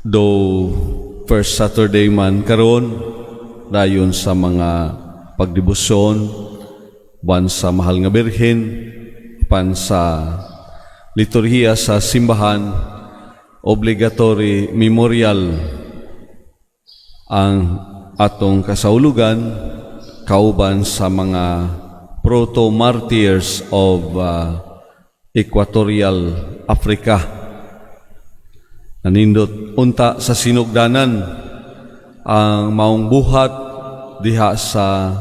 Though first Saturday man karon dayon sa mga pagdebosyon ban sa Mahal nga Birhen pan sa liturhiya sa simbahan, obligatory memorial ang atong kasaulugan kauban sa mga proto-martyrs of Equatorial Africa. Nanindot unta sa sinugdanan ang maong buhat diha sa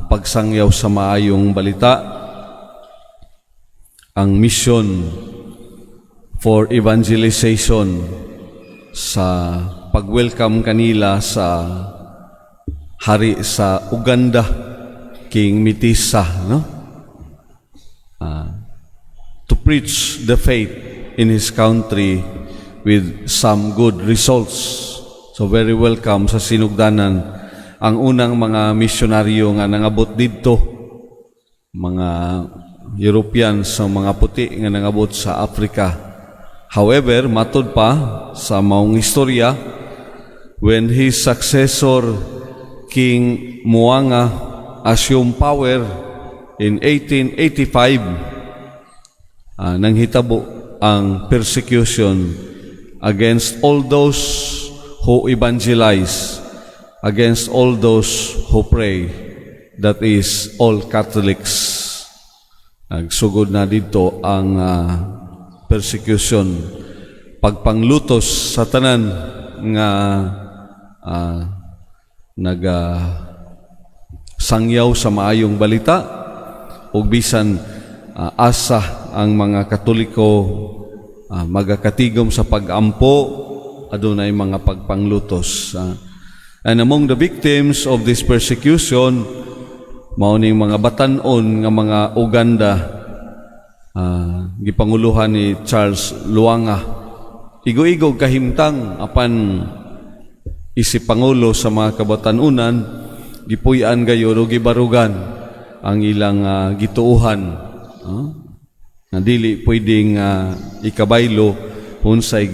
pagsangyaw sa maayong balita, ang mission for evangelization sa pag-welcome kanila sa hari sa Uganda, King Mitisa, no? To preach the faith in his country with some good results. So very welcome sa sinugdanan ang unang mga misyonaryo nga nangabot didto, mga European sa mga puti nga nangabot sa Africa. However, matud pa sa maong istorya, when his successor King Mwanga assumed power in 1885, nanghitabo ang persecution against all those who evangelize, against all those who pray, that is, all Catholics. Nagsugod na dito ang persecution, pagpanglutos sa tanan nga sangyaw sa maayong balita, ug bisan asa ang mga Katoliko magakatigom sa pag-ampo, adunay mga pagpanglutos. And among the victims of this persecution, mauning mga batan-on nga mga Uganda, gipanguluhan ni Charles Luanga. Igo-igo kahimtang apan isip pangulo sa mga kabatanunan, gipuy-an gayon o gibarugan ang ilang gituuhan. Na dili pwedeng ikabaylo unsay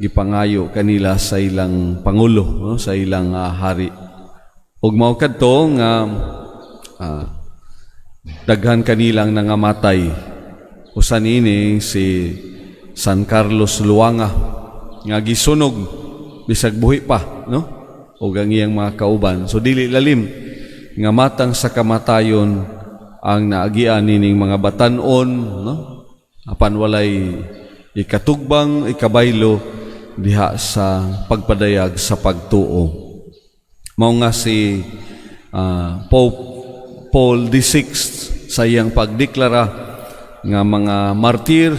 gipangayo kanila sa ilang pangulo, no? Sa ilang hari. Ug mao kadto nga daghan kanilang nangamatay. Usa niini si San Carlos Luanga nga gisunog bisag buhi pa, no? Ug ang iyang mga kauban. So dili lalim nga matang sa kamatayon ang naagian nining mga batan-on, no? Apan walay ikatugbang, ikabaylo diha sa pagpadayag sa pagtuo. Mao nga si Pope Paul VI sa iyang pagdeklara nga mga martir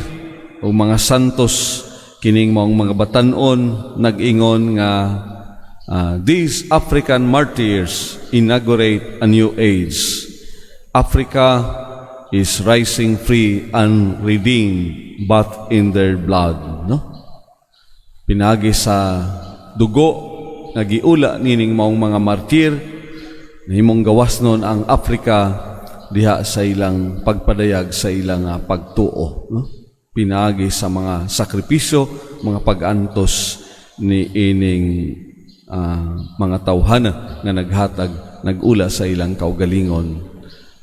o mga santos kining maong mga batan-on, nag-ingon nga these African martyrs inaugurate a new age. Africa is rising free and redeemed, but in their blood, no? Pinagi sa dugo nagiula nining maong mga martir, nahimong gawas nun ang Africa diha sa ilang pagpadayag sa ilang pagtuo, no? Pinagi sa mga sakripisyo, mga pag-antos ni ining mga tawhana nga naghatag, nagula sa ilang kaugalingon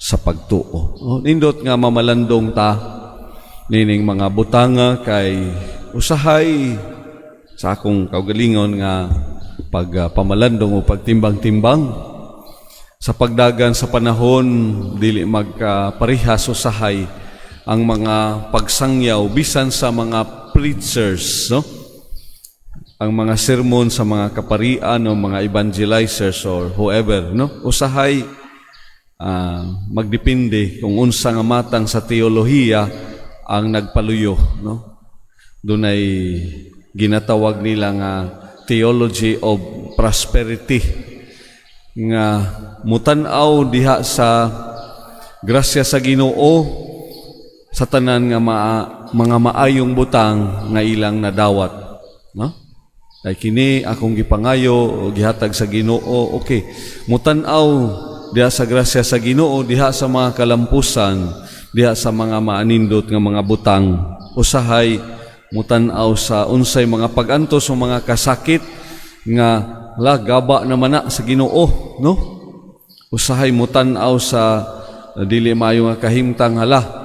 sa pagtuo. Nindot nga mamalandong ta nining mga butanga kay usahay sa akong kaugalingon nga pagpamalandong o pagtimbang-timbang sa pagdagan sa panahon, dili magparehas usahay ang mga pagsangyaw bisan sa mga preachers, no? Ang mga sermon sa mga kaparian o mga evangelizers or whoever, no? Usahay magdepende kung unsa nga matang sa teolohiya ang nagpaluyo, no? Dunay ginatawag nila nga theology of prosperity, nga mutan-aw diha sa grasya sa Ginoo sa tanan nga mga maayong butang nga ilang nadawat, no? Kay kini akong gipangayo o gihatag sa Ginoo, okay, mutan-aw diha sa grasya sa Ginoo, diha sa mga kalampusan, diha sa mga maanindot nga mga butang, usahay mutan-aw sa unsay mga pagantos o mga kasakit nga gaba naman na sa Ginoo, no? Usahay mutan-aw sa dili maayo nga kahimtang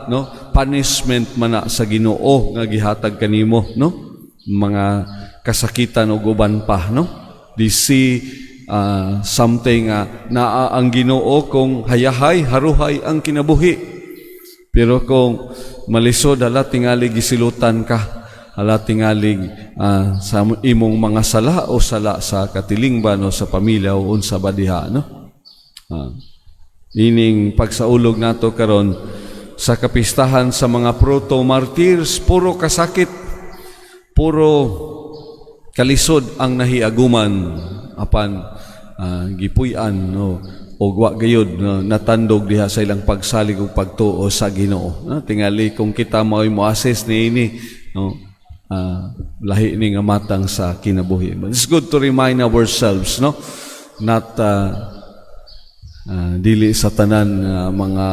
no? Punishment man na sa Ginoo nga gihatag kanimo, no? Mga kasakitan o guban pa, no? They see something na ang Ginoo kung hayahay, haruhay ang kinabuhi. Pero kung malisod, hala tingalig gisilutan ka, hala tingalig sa imong mga sala o sala sa katilingban o sa pamilya o unsa ba diha, no? Ining pagsaulog nato karon sa kapistahan sa mga proto-martyrs, puro kasakit, puro kalisod ang nahiaguman apan gipuy-an, no? O wa gayud natandog diha sa ilang pagsalig ug pagtuo sa Ginoo, no? Tingali kung kita mao'y mo-assess niini, no? Lahi ni nga matang sa kinabuhi. But it's good to remind ourselves, no? Not dili sa tanan mga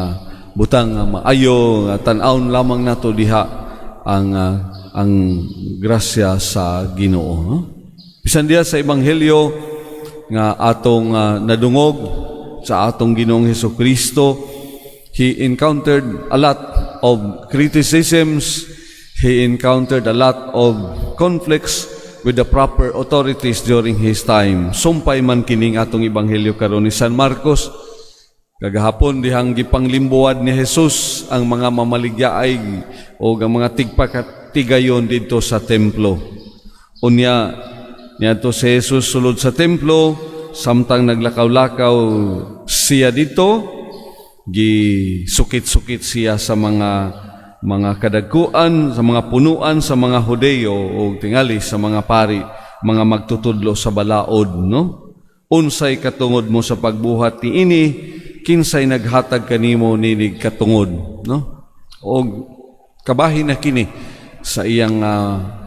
butang maayo tan-awon lamang nato diha ang grasya sa Ginoo, no? Bisan diha sa ebanghelyo nga atong nadungog sa atong Ginoong Hesukristo, he encountered a lot of criticisms, he encountered a lot of conflicts with the proper authorities during his time. Sumpay man kining atong ebanghelyo karon ni San Marcos. Kagahapon dihang gipanglimbuad ni Jesus ang mga mamaligyaay o ang mga tigpakatigayon dito sa templo. Unya niadto si Jesus sulod sa templo, samtang naglakaw-lakaw siya dito, gisukit-sukit siya sa mga kadagkuan, sa mga punuan, sa mga Hudeo o tingali sa mga pari, mga magtutudlo sa balaod, no? Unsay katungod mo sa pagbuhat ni ini, kinsay naghatag kanimo ninig katungod, no? O kabahin na kini sa iyang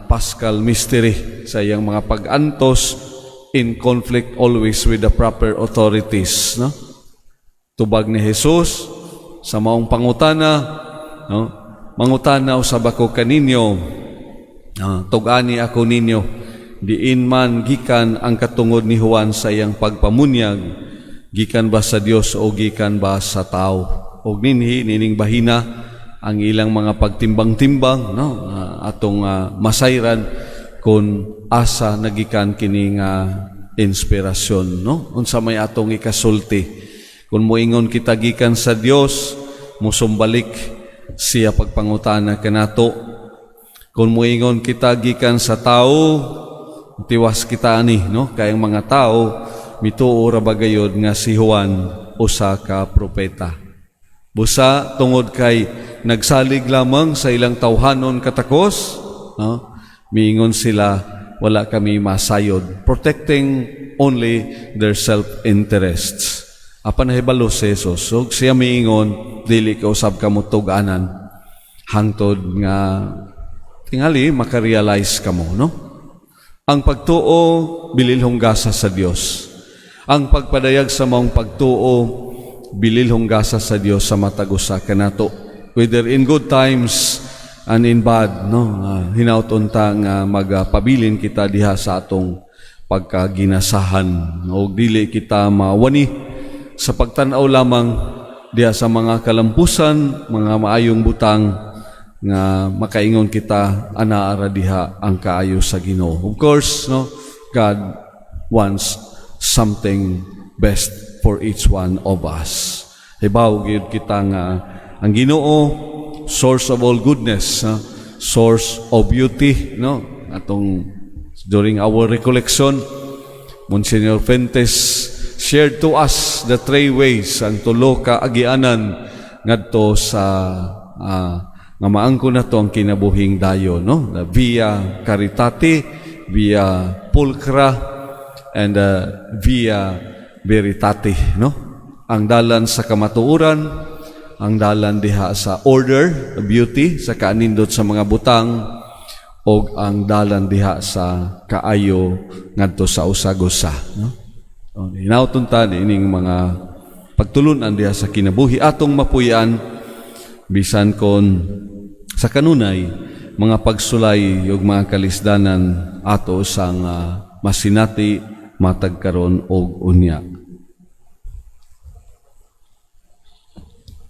Paschal mystery, sa iyang mga pag-antos in conflict always with the proper authorities, no? Tubag ni Jesus sa maong pangutana, no? Mangutana usab ako kaninyo, tugani ako ninyo, diin man gikan ang katungod ni Juan sa iyang pagpamunyag, gikan ba sa Dios o gikan ba sa tao? Og nining bahina ang ilang mga pagtimbang-timbang, no? Atong masayran kung asa nagikan kining inspirasyon, no? Unsa may atong ikasulti. Kung moingon kita gikan sa Dios, musumbalik siya pagpangutana kanato. Kung moingon kita gikan sa tao, tiwas kita ani, no? Kayang mga tao mituo ra bagayod nga si Juan usa ka propeta. Busa tungod kay nagsalig lamang sa ilang tawhanon katakos, no? Miingon sila, wala kami masayod, protecting only their self-interests. Apan nahibalo si Jesus, so siya miingon, dili ka usab ka mo tuganan, hangtod nga tingali makarealize ka mo, no? Ang pagtuo bililhong gasa sa Dios. Ang pagpadayag sa maong pagtuo bililhong gasa sa Dios sa matag usa kanato, whether in good times and in bad, no? Hinaut-on ta nga magpabilin kita diha sa atong pagkaginasahan, o dili kita mawani sa pagtan-aw lamang diha sa mga kalampusan, mga maayong butang nga makaingon kita anaara diha ang kaayo sa Ginoo. Of course, no, God wants something best for each one of us. Hibaw gyud kita nga ang Ginoo source of all goodness, source of beauty, no? Atong during our recollection, Monsignor Fuentes shared to us the three ways, ang tulo ka agianan ngadto sa nga maangko na to ang kinabuhing dayo, no? The via caritati, via pulcra, and via veritati, no? Ang dalan sa kamatuoran, ang dalan diha sa order, beauty, sa kaanindot sa mga butang, o ang dalan diha sa kaayo ngadto sa usagosa, no? Hinauton ta ining mga pagtulunan diha sa kinabuhi atong mapuy-an, bisan kon sa kanunay mga pagsulay ug mga kalisdanan ato sang masinati matag karon og unya.